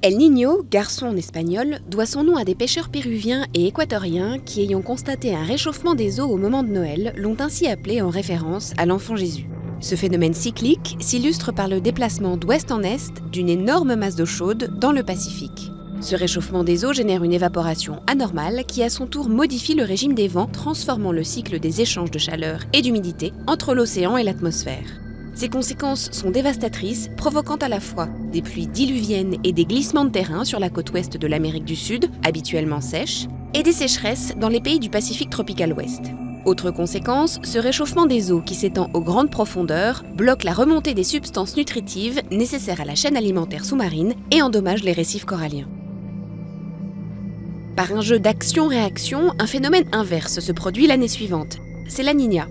El Niño, garçon en espagnol, doit son nom à des pêcheurs péruviens et équatoriens qui, ayant constaté un réchauffement des eaux au moment de Noël, l'ont ainsi appelé en référence à l'enfant Jésus. Ce phénomène cyclique s'illustre par le déplacement d'ouest en est d'une énorme masse d'eau chaude dans le Pacifique. Ce réchauffement des eaux génère une évaporation anormale qui à son tour modifie le régime des vents, transformant le cycle des échanges de chaleur et d'humidité entre l'océan et l'atmosphère. Ces conséquences sont dévastatrices, provoquant à la fois des pluies diluviennes et des glissements de terrain sur la côte ouest de l'Amérique du Sud, habituellement sèche, et des sécheresses dans les pays du Pacifique tropical ouest. Autre conséquence, ce réchauffement des eaux qui s'étend aux grandes profondeurs bloque la remontée des substances nutritives nécessaires à la chaîne alimentaire sous-marine et endommage les récifs coralliens. Par un jeu d'action-réaction, un phénomène inverse se produit l'année suivante. C'est la Niña.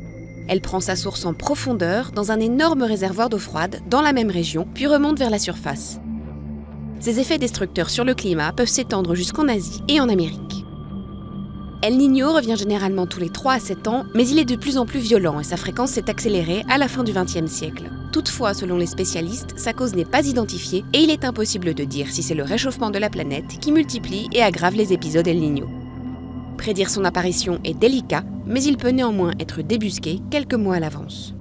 Elle prend sa source en profondeur dans un énorme réservoir d'eau froide dans la même région, puis remonte vers la surface. Ces effets destructeurs sur le climat peuvent s'étendre jusqu'en Asie et en Amérique. El Niño revient généralement tous les 3 à 7 ans, mais il est de plus en plus violent et sa fréquence s'est accélérée à la fin du XXe siècle. Toutefois, selon les spécialistes, sa cause n'est pas identifiée et il est impossible de dire si c'est le réchauffement de la planète qui multiplie et aggrave les épisodes El Niño. Prédire son apparition est délicat, mais il peut néanmoins être débusqué quelques mois à l'avance.